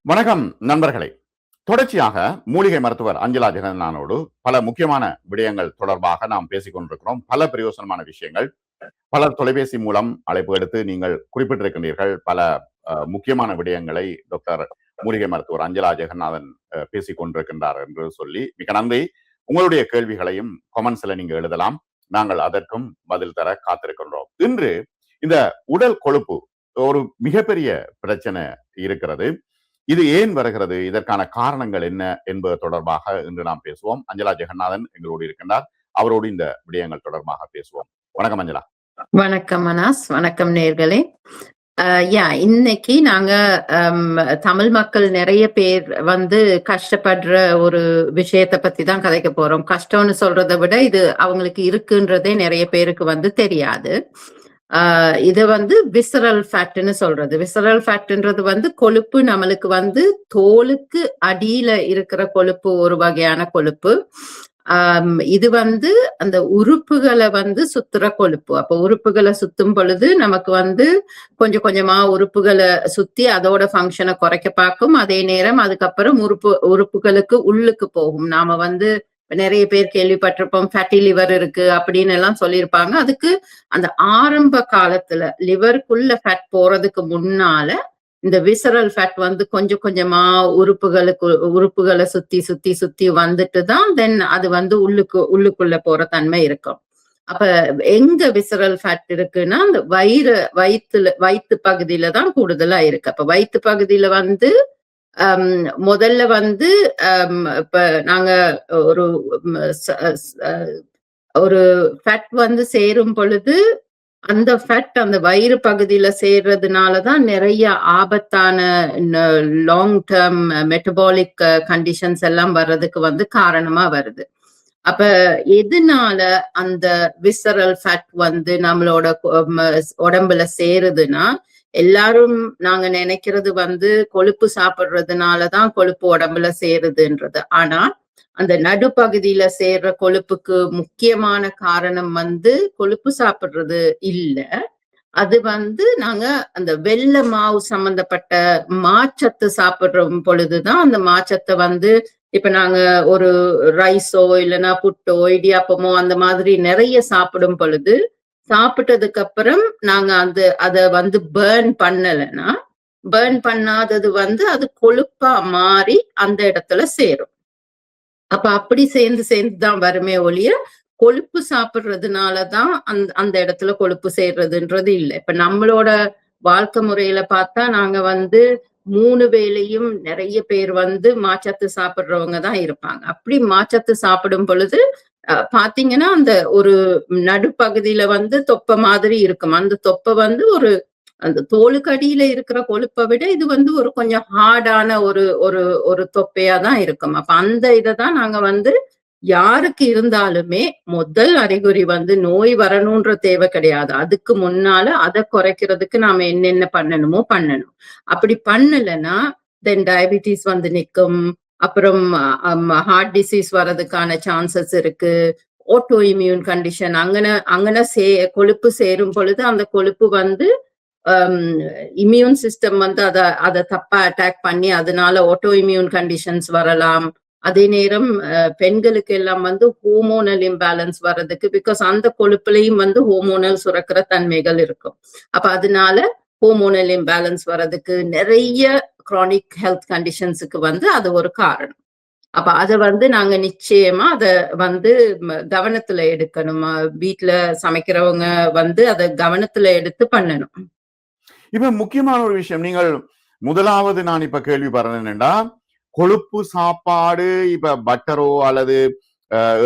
வணக்கம் நண்பர்களே. தொடர்ச்சியாக மூலிகை மருத்துவர் அஞ்சலா ஜெகநாதனோடு பல முக்கியமான விடயங்கள் தொடர்பாக நாம் பேசிக் கொண்டிருக்கிறோம். பல பிரயோசனமான விஷயங்கள். பலர் தொலைபேசி மூலம் அழைப்பு எடுத்து நீங்கள் குறிப்பிட்டிருக்கின்றீர்கள். பல முக்கியமான விடயங்களை டாக்டர் மூலிகை மருத்துவர் அஞ்சலா ஜெகநாதன் பேசிக் கொண்டிருக்கின்றார் என்று சொல்லி மிக நன்றி. உங்களுடைய கேள்விகளையும் கொமெண்ட்ஸ்ல நீங்க எழுதலாம். நாங்கள் அதற்கும் பதில் தர காத்திருக்கின்றோம். இன்று இந்த உடல் கொழுப்பு ஒரு மிகப்பெரிய பிரச்சனை இருக்கிறது. இது ஏன் வருகிறது, இதற்கான காரணங்கள் என்ன என்பது தொடர்பாக இன்று நாம் பேசுவோம். அஞ்சலா ஜெகநாதன் எங்களோடு இருக்கின்றார். அவரோடு இந்த விடயங்கள் தொடர்பாக பேசுவோம். வணக்கம் அஞ்சலா. வணக்கம் அனாஸ். வணக்கம் நேர்களே. இன்னைக்கு நாங்க தமிழ் மக்கள் நிறைய பேர் கஷ்டப்படுற ஒரு விஷயத்த பத்தி தான் கதைக்க போறோம். கஷ்டம்னு சொல்றதை விட இது அவங்களுக்கு இருக்குன்றதே நிறைய பேருக்கு தெரியாது. இத விசரல் ஃபேட்னு சொல்றது. விசரல் ஃபேட்ன்றது கொழுப்பு, நம்மளுக்கு தோலுக்கு அடியில இருக்கிற கொழுப்பு, ஒரு வகையான கொழுப்பு. இது அந்த உறுப்புகளை சுத்துற கொழுப்பு. அப்ப உறுப்புகளை சுத்தும் பொழுது நமக்கு கொஞ்சம் கொஞ்சமா உறுப்புகளை சுத்தி அதோட ஃபங்க்ஷனை குறைக்க பார்க்கும். அதே நேரம் அதுக்கப்புறம் உறுப்புகளுக்கு உள்ளுக்கு போகும். நாம நிறைய பேர் கேள்விப்பட்டிருப்போம், ஃபேட்டி லிவர் இருக்கு அப்படின்னு எல்லாம் சொல்லியிருப்பாங்க. அதுக்கு அந்த ஆரம்ப காலத்துல லிவருக்குள்ள ஃபேட் போறதுக்கு முன்னால இந்த விசரல் ஃபேட் கொஞ்சம் கொஞ்சமா உறுப்புகளை சுத்தி சுத்தி சுத்தி வந்துட்டுதான் தென் அது உள்ளுக்குள்ள போற தன்மை இருக்கும். அப்ப எங்க விசரல் ஃபேட் இருக்குன்னா அந்த வயிற்று பகுதியில தான் கூடுதலா இருக்கு. அப்ப வயிற்று பகுதியில முதல்ல இப்ப நாங்க ஒரு ஃபேட் சேரும் பொழுது அந்த ஃபேட் அந்த வயிறு பகுதியில சேர்றதுனாலதான் நிறைய ஆபத்தான லாங் டேர்ம் மெட்டபாலிக் கண்டிஷன்ஸ் எல்லாம் வர்றதுக்கு காரணமா வருது. அப்ப எதனால அந்த விசரல் ஃபேட் நம்மளோட உடம்புல சேருதுன்னா, எல்லாரும் நாங்க நினைக்கிறது கொழுப்பு சாப்பிடுறதுனாலதான் கொழுப்பு உடம்புல சேருதுன்றது. ஆனா அந்த நடுப்பகுதியில சேர்ற கொழுப்புக்கு முக்கியமான காரணம் கொழுப்பு சாப்பிடுறது இல்ல. அது நாங்க அந்த வெள்ளை மாவு சம்பந்தப்பட்ட மாச்சத்து சாப்பிடுற பொழுதுதான் அந்த மாச்சத்தை இப்ப நாங்க ஒரு ரைஸோ இல்லைன்னா புட்டோ இடியாப்பமோ அந்த மாதிரி நிறைய சாப்பிடும் பொழுது, சாப்பிட்டதுக்கு அப்புறம் நாங்க அத பேர்ன் பண்ணலைன்னா, பேர்ன் பண்ணாதது அது கொழுப்பா மாறி அந்த இடத்துல சேரும். அப்ப அப்படி சேர்ந்துதான் வருமே ஒழிய கொழுப்பு சாப்பிடுறதுனாலதான் அந்த இடத்துல கொழுப்பு சேர்றதுன்றது இல்லை. இப்ப நம்மளோட வாழ்க்கை முறையில பார்த்தா நாங்க 3 வேளையும் நிறைய பேர் மாச்சத்து சாப்பிடுறவங்க தான் இருப்பாங்க. அப்படி மாச்சத்து சாப்பிடும் பொழுது பாத்தீங்கன்னா அந்த ஒரு நடுப்பகுதியில தொப்பை மாதிரி இருக்கும். அந்த தொப்பை ஒரு அந்த தோலுக்கு அடியில இருக்கிற கொழுப்பை விட இது ஒரு கொஞ்சம் ஹார்டான ஒரு தொப்பையா தான் இருக்கும். அப்ப அந்த இதைதான் நாங்க யாருக்கு இருந்தாலுமே முதல் அறிகுறி நோய் வரணும்ன்ற தேவை கிடையாது. அதுக்கு முன்னால அதை குறைக்கிறதுக்கு நாம என்னென்ன பண்ணணுமோ பண்ணணும். அப்படி பண்ணலைன்னா தென் டயபிட்டிஸ் நிற்கும். அப்புறம் ஹார்ட் டிசீஸ் வர்றதுக்கான சான்சஸ் இருக்கு. ஆட்டோ இம்யூன் கண்டிஷன் அங்கன கொழுப்பு சேரும் பொழுது அந்த கொழுப்பு இம்யூன் சிஸ்டம் அதை தப்பா அட்டாக் பண்ணி அதனால ஆட்டோ இம்யூன் கண்டிஷன்ஸ் வரலாம். அதே நேரம் பெண்களுக்கு எல்லாம் ஹோமோனல் இம்பேலன்ஸ் வர்றதுக்கு, பிகாஸ் அந்த கொழுப்புலையும் ஹோமோனல் சுரக்கிற தன்மைகள் இருக்கும். அப்ப அதனால ஹோமோனல் இம்பேலன்ஸ் வர்றதுக்கு நிறைய கிரானிக் ஹெல்த் கண்டிஷன்ஸுக்கு அது ஒரு காரணம். அப்ப அதை நாங்க நிச்சயமா அதை கவனத்துல எடுக்கணும். வீட்டுல சமைக்கிறவங்க அதை கவனத்துல எடுத்து பண்ணணும். இப்ப முக்கியமான ஒரு விஷயம், நீங்கள் முதலாவது நான் இப்ப கேள்விப்படுறேன் என்னன்னா, கொழுப்பு சாப்பாடு இப்ப பட்டரோ அல்லது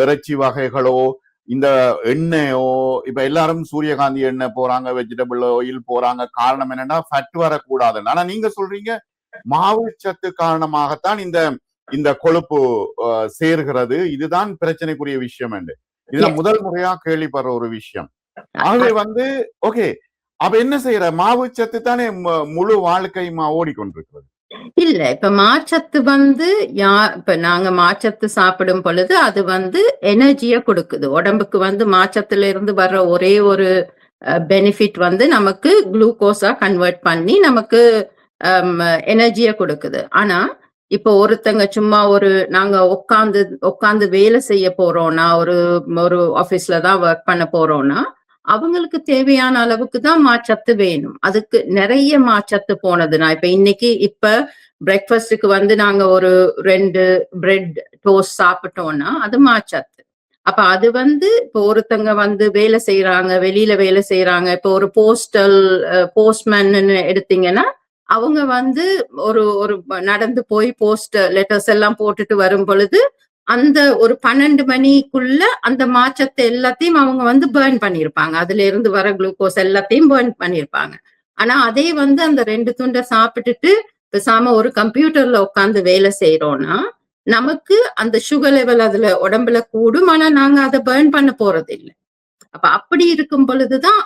இறைச்சி வகைகளோ இந்த எண்ணெயோ, இப்ப எல்லாரும் சூரியகாந்தி எண்ணெய் போறாங்க, வெஜிடபிள் ஆயில் போறாங்க. காரணம் என்னன்னா ஃபேட் வரக்கூடாது. ஆனா நீங்க சொல்றீங்க மாவு சத்து காரணமாகத்தான் இந்த கொழுப்பு சேர்கிறது. இதுதான் பிரச்சனைக்குரிய விஷயம் என்று. இதுல முதல் முறையா கேள்விப்படுற ஒரு விஷயம். ஆகவே ஓகே, அப்ப என்ன செய்யற? மாவு சத்து தானே முழு வாழ்க்கையுமா ஓடிக்கொண்டிருக்கிறது. இல்ல, இப்ப மாச்சத்து இப்ப நாங்க மாச்சத்து சாப்பிடும் பொழுது அது எனர்ஜிய கொடுக்குது உடம்புக்கு. மாச்சத்துல இருந்து வர்ற ஒரே ஒரு பெனிஃபிட் நமக்கு குளுக்கோஸா கன்வெர்ட் பண்ணி நமக்கு எனர்ஜிய கொடுக்குது. ஆனா இப்போ ஒருத்தங்க சும்மா நாங்க உட்கார்ந்து வேலை செய்ய போறோம்னா, ஒரு ஒரு ஆபீஸ்ல தான் ஒர்க் பண்ண போறோம்னா, அவங்களுக்கு தேவையான அளவுக்கு தான் மாச்சத்து வேணும். அதுக்கு நிறைய மாச்சத்து போனது. நான் இப்ப பிரேக்ஃபாஸ்டுக்கு வந்து நாங்க ஒரு 2 பிரெட் டோஸ்ட் சாப்பிட்டோம்னா, அது மாச்சத்து. அப்ப அது வந்து இப்போ ஒருத்தங்க வந்து வேலை செய்யறாங்க, வெளியில வேலை செய்யறாங்க. இப்போ ஒரு போஸ்ட்மேன்னு எடுத்தீங்கன்னா, அவங்க வந்து ஒரு ஒரு நடந்து போய் லெட்டர்ஸ் எல்லாம் போட்டுட்டு வரும் பொழுது, அந்த ஒரு 12 மணிக்குள்ள அந்த மாற்றத்தை எல்லாத்தையும் அவங்க வந்து பர்ன் பண்ணியிருப்பாங்க. அதுல இருந்து வர குளுக்கோஸ் எல்லாத்தையும் பர்ன் பண்ணியிருப்பாங்க. ஆனா அதே வந்து அந்த 2 துண்டை சாப்பிட்டுட்டு பேசாம ஒரு கம்ப்யூட்டர்ல உட்கார்ந்து வேலை செய்யறோம்னா, நமக்கு அந்த சுகர் லெவல் அதுல உடம்புல கூடும். ஆனா நாங்க அதை பர்ன் பண்ண போறது இல்லை. அப்ப அப்படி இருக்கும் பொழுதுதான்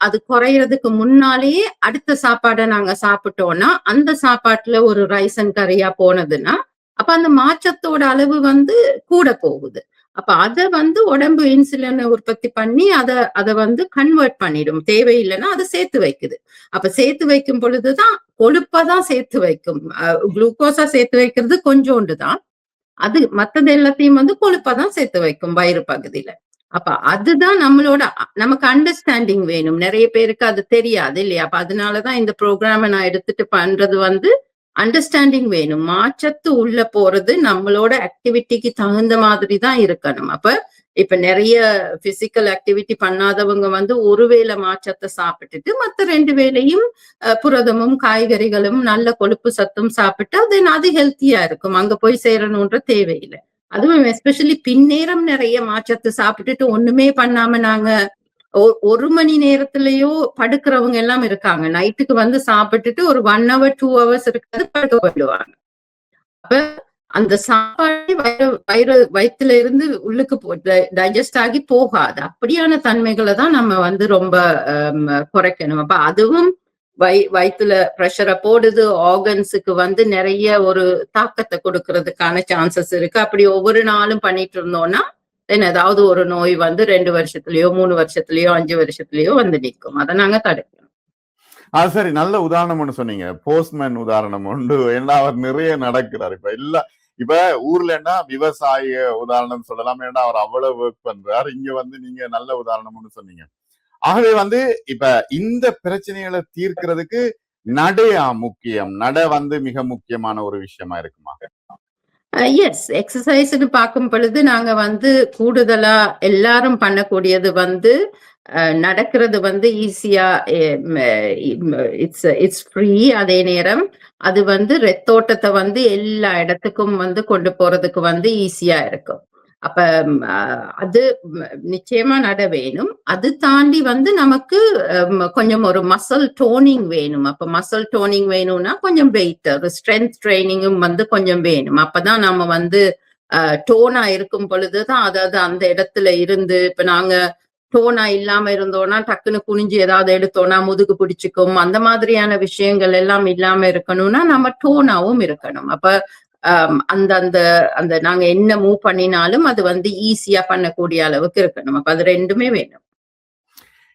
அது குறையறதுக்கு முன்னாலேயே அடுத்த சாப்பாடை நாங்க சாப்பிட்டோம்னா, அந்த சாப்பாட்டுல ஒரு ரைஸ் அண்ட் கறியா போனதுன்னா, அப்ப அந்த மாற்றத்தோட அளவு வந்து கூட போகுது. அப்ப அத வந்து உடம்பு இன்சுலினை உற்பத்தி பண்ணி அத வந்து கன்வெர்ட் பண்ணிடும். தேவையில்லைன்னா அதை சேர்த்து வைக்குது. அப்ப சேர்த்து வைக்கும் பொழுதுதான் கொழுப்பதான் சேர்த்து வைக்கும். குளுக்கோஸா சேர்த்து வைக்கிறது கொஞ்சோண்டு தான். அது மத்தது எல்லாத்தையும் வந்து கொழுப்பதான் சேர்த்து வைக்கும் வயிறு பகுதியில. அப்ப அதுதான் நமக்கு அண்டர்ஸ்டாண்டிங் வேணும். நிறைய பேருக்கு அது தெரியாது இல்லையா? அப்ப அதனாலதான் இந்த ப்ரோக்ராம நான் எடுத்துட்டு பண்றது வந்து அண்டர்ஸ்டாண்டிங் வேணும். மாற்றத்து உள்ள போறது நம்மளோட ஆக்டிவிட்டிக்கு தகுந்த மாதிரி தான் இருக்கணும். இப்ப நிறைய பிசிக்கல் ஆக்டிவிட்டி பண்ணாதவங்க வந்து ஒருவேளை மாற்றத்தை சாப்பிட்டுட்டு மத்த 2 வேளையும் புரதமும் காய்கறிகளும் நல்ல கொழுப்பு சத்தும் சாப்பிட்டு அது ஹெல்த்தியா இருக்கும். அங்க போய் சேரணும்ன்ற தேவையில்லை. அதுவும் எஸ்பெஷலி பின்னேரம் நிறைய மாற்றத்தை சாப்பிட்டுட்டு ஒண்ணுமே பண்ணாம நாங்க 1 மணி நேரத்திலயோ படுக்கிறவங்க எல்லாம் இருக்காங்க. நைட்டுக்கு வந்து சாப்பிட்டுட்டு ஒரு 1 hour 2 hours இருக்காது படுக்க போயிடுவாங்க. அப்ப அந்த சாப்பாடு வயிற்றுல இருந்து உள்ளுக்கு டைஜஸ்ட் ஆகி போகாது. அப்படியான தன்மைகளை தான் நம்ம வந்து ரொம்ப குறைக்கணும். அப்ப அதுவும் வயிற்றுல ப்ரெஷரை போடுது. ஆர்கன்ஸுக்கு வந்து நிறைய ஒரு தாக்கத்தை கொடுக்கறதுக்கான சான்சஸ் இருக்கு. அப்படி ஒவ்வொரு நாளும் பண்ணிட்டு இருந்தோம்னா ஏதாவது ஒரு நோய் வந்து 2 வருஷத்துலயோ 3 வருஷத்துலயோ 5 வருஷத்துலயோ வந்து நிற்கும். அதை நாங்க தடுக்கணும். அது சரி, நல்ல உதாரணம் ஒண்ணு சொன்னீங்க. போஸ்ட்மேன் உதாரணம் உண்டு. ஏன்னா அவர் நிறைய நடக்கிறார். இப்ப ஊர்லன்னா விவசாய உதாரணம் சொல்லலாம். ஏன்னா அவர் அவ்வளவு ஒர்க் பண்றாரு. இங்க வந்து நீங்க நல்ல உதாரணம்னு சொன்னீங்க. ஆகவே வந்து இப்ப இந்த பிரச்சனைகளை தீர்க்கிறதுக்கு நடையா முக்கியம். நடை வந்து மிக முக்கியமான ஒரு விஷயமா இருக்குமா? எஸ், எக்ஸசைஸ்ன்னு பார்க்கும் பொழுது நாங்க வந்து கூடுதலா எல்லாரும் பண்ணக்கூடியது வந்து நடக்கிறது வந்து ஈஸியா இட்ஸ் ஃப்ரீ. அதே நேரம் அது வந்து ரத்தோட்டத்தை வந்து எல்லா இடத்துக்கும் வந்து கொண்டு போறதுக்கு வந்து ஈஸியா இருக்கும். அப்ப அது நிச்சயமா நட வேணும். அது தாண்டி வந்து நமக்கு கொஞ்சம் ஒரு மசில் டோனிங் வேணும். அப்ப மசில் டோனிங் வேணும்னா கொஞ்சம் வெயிட், ஒரு ஸ்ட்ரென்த் ட்ரைனிங்கும் வந்து கொஞ்சம் வேணும். அப்பதான் நம்ம வந்து டோனா இருக்கும் பொழுதுதான், அதாவது அந்த இடத்துல இருந்து இப்ப நாங்க டோனா இல்லாம இருந்தோம்னா டக்குன்னு குனிஞ்சு ஏதாவது எடுத்தோம்னா முதுகு பிடிச்சுக்கும். அந்த மாதிரியான விஷயங்கள் எல்லாம் இல்லாம இருக்கணும்னா நம்ம டோனாவும் இருக்கணும். அப்ப அந்த நாங்க என்ன மூவ் பண்ணினாலும் அது வந்து ஈஸியா பண்ணக்கூடிய அளவுக்கு இருக்கணும். அப்ப அது 2மே வேணும்.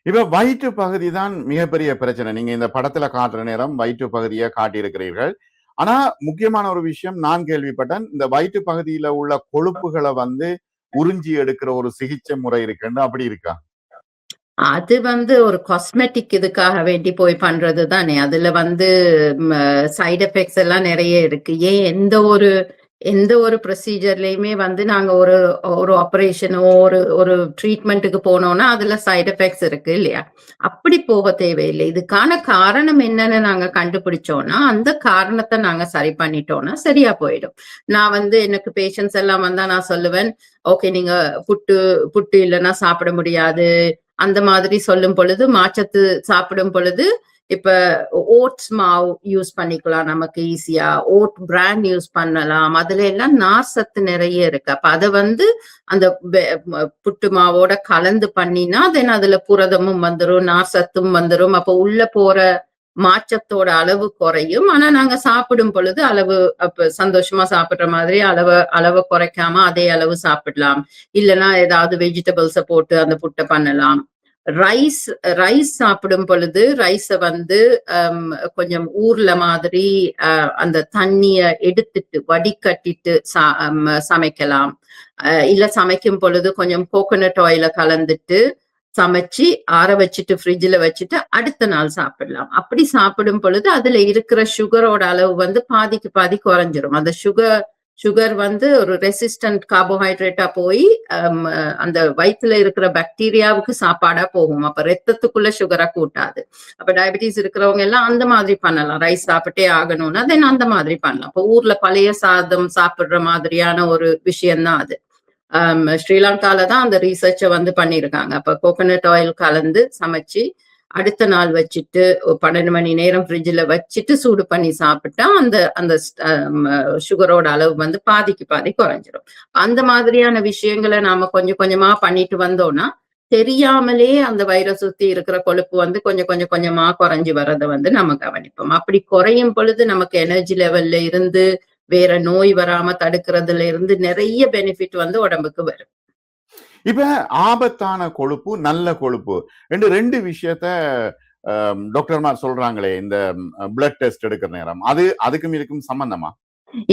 இப்ப வயிற்று பகுதி தான் மிகப்பெரிய பிரச்சனை. நீங்க இந்த படத்துல காட்டுற நேரம் வயிற்று பகுதியை காட்டியிருக்கிறீர்கள். ஆனா முக்கியமான ஒரு விஷயம் நான் கேள்விப்பட்டேன், இந்த வயிற்று பகுதியில உள்ள கொழுப்புகளை வந்து உறிஞ்சி எடுக்கிற ஒரு சிகிச்சை முறை இருக்குன்னு. அப்படி இருக்கா? அது வந்து ஒரு காஸ்மெட்டிக் இதுக்காக வேண்டி போய் பண்றது தானே. அதுல வந்து சைடு எஃபெக்ட்ஸ் எல்லாம் நிறைய இருக்கு. ஏன் எந்த ஒரு ப்ரொசீஜர்லயுமே வந்து நாங்க ஒரு ஆபரேஷனோ ஒரு ட்ரீட்மெண்ட்டுக்கு போனோம்னா அதுல சைடு எஃபெக்ட்ஸ் இருக்கு இல்லையா? அப்படி போக தேவையில்லை. இதுக்கான காரணம் என்னன்னு நாங்க கண்டுபிடிச்சோம்னா அந்த காரணத்தை நாங்க சரி பண்ணிட்டோம்னா சரியா போயிடும். நான் வந்து எனக்கு பேஷண்ட்ஸ் எல்லாம் வந்தா நான் சொல்லுவேன், ஓகே நீங்க புட்டு இல்லைன்னா சாப்பிட முடியாது அந்த மாதிரி சொல்லும் பொழுது, மாற்றத்து சாப்பிடும் பொழுது இப்ப ஓட்ஸ் மாவு யூஸ் பண்ணிக்கலாம் நமக்கு ஈஸியா. ஓட் பிராண்ட் யூஸ் பண்ணலாம். அதுல எல்லாம் நார் சத்து நிறைய இருக்கு. அப்ப அதை வந்து அந்த புட்டு மாவோட கலந்து பண்ணினா தென் அதுல புரதமும் வந்துரும், நார் சத்தும் வந்துரும். அப்ப உள்ள போற மாற்றத்தோட அளவு குறையும். ஆனா நாங்க சாப்பிடும் பொழுது அப்ப சந்தோஷமா சாப்பிடுற மாதிரி அளவை குறைக்காம அதே அளவு சாப்பிடலாம். இல்லைன்னா ஏதாவது வெஜிடபிள்ஸ போட்டு அந்த புட்டை பண்ணலாம். ரைஸ் ரைஸ் சாப்பிடும் பொழுது ரைஸ வந்து கொஞ்சம் ஊர்ல மாதிரி அந்த தண்ணிய எடுத்துட்டு வடிகட்டிட்டு சமைக்கலாம். இல்ல சமைக்கும் பொழுது கொஞ்சம் கோகோனட் ஆயில கலந்துட்டு சமைச்சு ஆற வச்சுட்டு ஃப்ரிட்ஜ்ல வச்சுட்டு அடுத்த நாள் சாப்பிடலாம். அப்படி சாப்பிடும் பொழுது அதுல இருக்கிற சுகரோட அளவு வந்து பாதிக்கு பாதி குறைஞ்சிரும். அந்த சுகர் வந்து ஒரு ரெசிஸ்டன்ட் கார்போஹைட்ரேட்டா போய் அந்த வயிற்றுல இருக்கிற பாக்டீரியாவுக்கு சாப்பாடா போகும். அப்ப ரத்தத்துக்குள்ள சுகரை கூட்டாது. அப்ப டயபிட்டிஸ் இருக்கிறவங்க எல்லாம் அந்த மாதிரி பண்ணலாம். ரைஸ் சாப்பிட்டே ஆகணும்னா தென் அந்த மாதிரி பண்ணலாம். இப்ப ஊர்ல பழைய சாதம் சாப்பிடுற மாதிரியான ஒரு விஷயம்தான் அது. ஸ்ரீலங்கால தான் அந்த ரீசர்ச்சை வந்து பண்ணியிருக்காங்க. அப்ப கோகோனட் ஆயில் கலந்து சமைச்சு அடுத்த நாள் வச்சுட்டு 12 மணி நேரம் ஃப்ரிட்ஜில் வச்சுட்டு சூடு பண்ணி சாப்பிட்டா அந்த அந்த சுகரோட அளவு வந்து பாதிக்கு பாதி குறைஞ்சிரும். அந்த மாதிரியான விஷயங்களை நாம கொஞ்சம் கொஞ்சமா பண்ணிட்டு வந்தோம்னா தெரியாமலே அந்த வயிறை சுத்தி இருக்கிற கொழுப்பு வந்து கொஞ்சம் கொஞ்சமா குறைஞ்சி வர்றதை வந்து நம்ம கவனிப்போம். அப்படி குறையும் பொழுது நமக்கு எனர்ஜி லெவல்ல இருந்து வேற நோய் வராம தடுக்கிறதுல இருந்து நிறைய பெனிஃபிட் வந்து உடம்புக்கு வரும். இப்ப ஆபத்தான கொழுப்பு, நல்ல கொழுப்பு ரெண்டு விஷயத்த டாக்டர்மார் சொல்றாங்களே இந்த பிளட் டெஸ்ட் எடுக்கிற நேரம், அதுக்கும் இதுக்கும் சம்பந்தமா?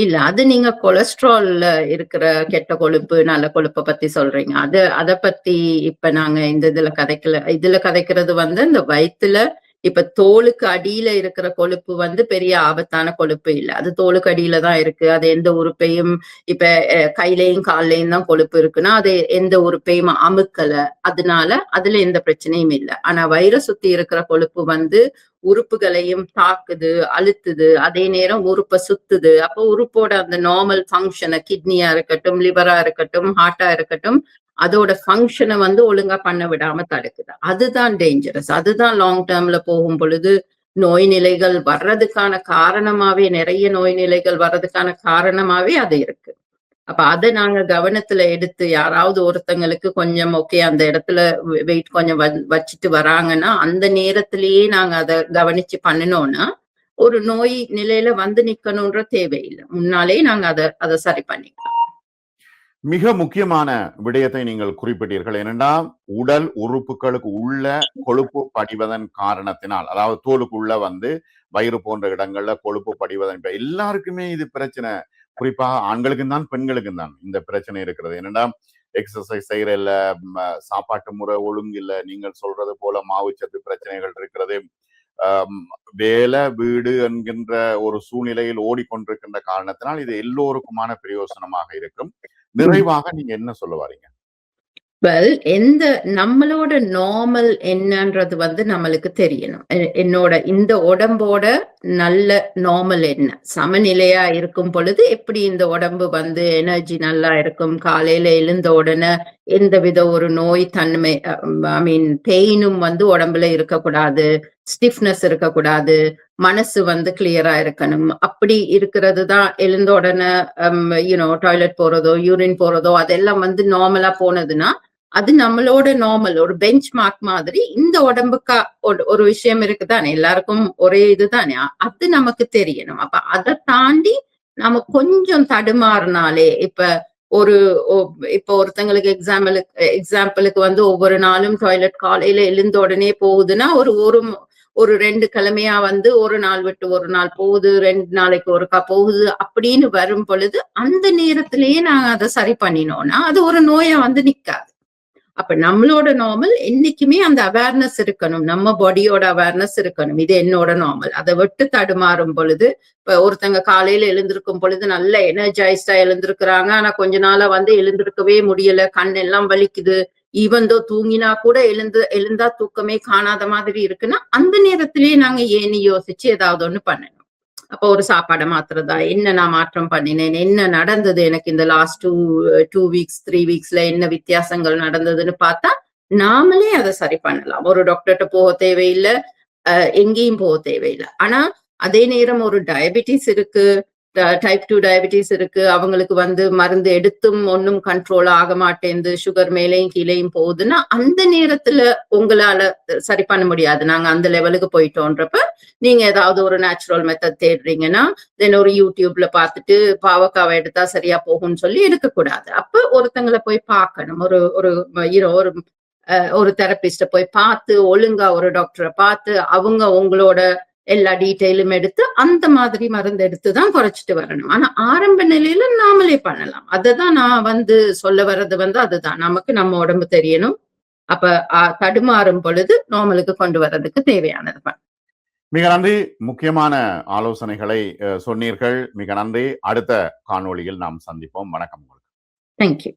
இல்ல, அது நீங்க கொலஸ்ட்ரால்ல இருக்கிற கெட்ட கொழுப்பு நல்ல கொழுப்பை பத்தி சொல்றீங்க. அத பத்தி இப்ப நாங்க இந்த இதுல கதைக்கிறது வந்து இந்த வயிற்றுல இப்ப தோலுக்கு அடியில இருக்கிற கொழுப்பு வந்து பெரிய ஆபத்தான கொழுப்பு இல்ல. அது தோலுக்கு அடியில தான் இருக்கு. அது எந்த உறுப்பையும் இப்ப கையிலையும் கால்லையும் தான் கொழுப்பு இருக்குன்னா அது எந்த உறுப்பையும் அமுக்கல. அதனால அதுல எந்த பிரச்சனையும் இல்லை. ஆனா வயிறை சுத்தி இருக்கிற கொழுப்பு வந்து உறுப்புகளையும் தாக்குது, அழுத்துது, அதே நேரம் உறுப்பை சுத்துது. அப்போ உறுப்போட அந்த நார்மல் ஃபங்க்ஷனை கிட்னியா இருக்கட்டும், லிவரா இருக்கட்டும், ஹார்ட்டா இருக்கட்டும், அதோட ஃபங்க்ஷனை வந்து ஒழுங்கா பண்ண விடாம தடுக்குது. அதுதான் டேஞ்சரஸ். அதுதான் லாங் டேர்ம்ல போகும் பொழுது நோய் நிலைகள் வர்றதுக்கான காரணமாவே, நிறைய நோய் நிலைகள் வர்றதுக்கான காரணமாவே அது இருக்கு. அப்ப அதை நாங்க கவனத்துல எடுத்து யாராவது ஒருத்தங்களுக்கு கொஞ்சம் ஓகே அந்த இடத்துல வெயிட் கொஞ்சம் வச்சுட்டு வராங்கன்னா அந்த நேரத்திலேயே நாங்க அதை கவனிச்சு பண்ணினோம்னா ஒரு நோய் நிலையில வந்து நிக்கணும்ன்ற தேவையில்லை. முன்னாலே நாங்க அதை சரி பண்ணிக்கலாம். மிக முக்கியமான விடயத்தை நீங்கள் குறிப்பிட்டீர்கள். ஏனென்றால் உடல் உறுப்புகளுக்கு உள்ள கொழுப்பு படிவதன் காரணத்தினால், அதாவது தோலுக்குள்ள வந்து வயிறு போன்ற இடங்கள்ல கொழுப்பு படிவதன் எல்லாருக்குமே இது பிரச்சனை. குறிப்பாக ஆண்களுக்கும் தான் பெண்களுக்கும் தான் இந்த பிரச்சனை இருக்கிறது. ஏனென்றால் எக்ஸசைஸ் செய்யற இல்ல, சாப்பாட்டு முறை ஒழுங்கு இல்லை, நீங்கள் சொல்றது போல மாவுச்சத்து பிரச்சனைகள் இருக்கிறது, வேலை வீடு என்கின்ற ஒரு சூழ்நிலையில் ஓடிக்கொண்டிருக்கின்ற காரணத்தினால் இது எல்லோருக்குமான பிரயோசனமாக இருக்கும். நிறைவாக நீங்க என்ன சொல்ல வரீங்க? எந்த நம்மளோட நார்மல் என்னன்றது வந்து நம்மளுக்கு தெரியணும். என்னோட இந்த உடம்போட நல்ல நார்மல் என்ன, சமநிலையா இருக்கும் பொழுது எப்படி இந்த உடம்பு வந்து எனர்ஜி நல்லா இருக்கும், காலையில எழுந்த உடனே எந்தவித ஒரு நோய் தன்மை ஐ மீன் பெயினும் வந்து உடம்புல இருக்கக்கூடாது, ஸ்டிஃப்னஸ் இருக்கக்கூடாது, மனசு வந்து கிளியரா இருக்கணும். அப்படி இருக்கிறது தான் எழுந்த உடனே டாய்லெட் போறதோ யூரின் போறதோ அதெல்லாம் வந்து நார்மலா போனதுன்னா அது நம்மளோட நார்மல் ஒரு பெஞ்ச் மார்க் மாதிரி. இந்த உடம்புக்கா ஒரு விஷயம் இருக்குதானே, எல்லாருக்கும் ஒரே இதுதானே, அது நமக்கு தெரியணும். அப்ப அதை தாண்டி நம்ம கொஞ்சம் தடுமாறினாலே இப்ப ஒருத்தங்களுக்கு எக்ஸாம்பிளுக்கு வந்து ஒவ்வொரு நாளும் டாய்லெட் காலையில எழுந்த உடனே போகுதுன்னா ஒரு 2 கிழமையா வந்து ஒரு நாள் விட்டு ஒரு நாள் போகுது, 2 நாளைக்கு ஒருக்கா போகுது அப்படின்னு வரும் பொழுது அந்த நேரத்திலேயே நாங்க அதை சரி பண்ணினோம்னா அது ஒரு நோயா வந்து நிக்காது. அப்ப நம்மளோட நார்மல் என்னைக்குமே அந்த அவேர்னஸ் இருக்கணும், நம்ம பாடியோட அவேர்னஸ் இருக்கணும், இது என்னோட நார்மல். அதை விட்டு தடுமாறும் பொழுது இப்ப ஒருத்தங்க காலையில எழுந்திருக்கும் பொழுது நல்ல எனர்ஜைஸ்டா எழுந்திருக்கிறாங்க, ஆனா கொஞ்ச நாளா வந்து எழுந்திருக்கவே முடியல, கண் எல்லாம் வலிக்குது, ஈவந்தோ தூங்கினா கூட எழுந்தா தூக்கமே காணாத மாதிரி இருக்குன்னா அந்த நேரத்திலேயே நாங்க ஏன்னு யோசிச்சு ஏதாவது ஒண்ணு பண்ணணும். அப்போ ஒரு சாப்பாடை மாத்துறதா, என்ன நான் மாற்றம் பண்ணினேன், என்ன நடந்தது எனக்கு இந்த லாஸ்ட் 2 வீக்ஸ் 3 வீக்ஸ்ல என்ன வித்தியாசங்கள் நடந்ததுன்னு பார்த்தா நாமளே அதை சரி பண்ணலாம். ஒரு டாக்டர்கிட்ட போக தேவையில்லை, எங்கேயும் போக தேவையில்லை. ஆனா அதே நேரம் ஒரு டயபிட்டிஸ் இருக்கு, டைப் 2 டயபிட்டிஸ் இருக்கு, அவங்களுக்கு வந்து மருந்து எடுத்தும் ஒன்னும் கண்ட்ரோல் ஆக மாட்டேங்குது, சுகர் மேலேயும் கீழேயும் போகுதுன்னா அந்த நேரத்துல உங்களால சரி பண்ண முடியாது, நாங்க அந்த லெவலுக்கு போயிட்டோன்றப்ப நீங்க ஏதாவது ஒரு நேச்சுரல் மெத்தட் தேடுறீங்கன்னா தென் ஒரு யூடியூப்ல பார்த்துட்டு பாவக்காவை எடுத்தா சரியா போகும்னு சொல்லி எடுக்கக்கூடாது. அப்ப ஒருத்தங்களை போய் பார்க்கணும், ஒரு ஒரு தெரபிஸ்ட போய் பார்த்து ஒழுங்கா ஒரு டாக்டரை பார்த்து அவங்க உங்களோட எல்லா டீட்டெயிலும் எடுத்து அந்த மாதிரி மருந்து எடுத்துதான் குறைச்சிட்டு வரணும். ஆனா ஆரம்ப நிலையில நாமளே பண்ணலாம். அததான் நான் சொல்ல வர்றது அதுதான். நமக்கு நம்ம உடம்பு தெரியணும். அப்ப தடுமாறும் பொழுது நார்மலுக்கு கொண்டு வர்றதுக்கு தேவையானது. மிக நன்றி. முக்கியமான ஆலோசனைகளை சொன்னீர்கள். மிக நன்றி. அடுத்த காணொளியில் நாம் சந்திப்போம். வணக்கம். தேங்க்யூ.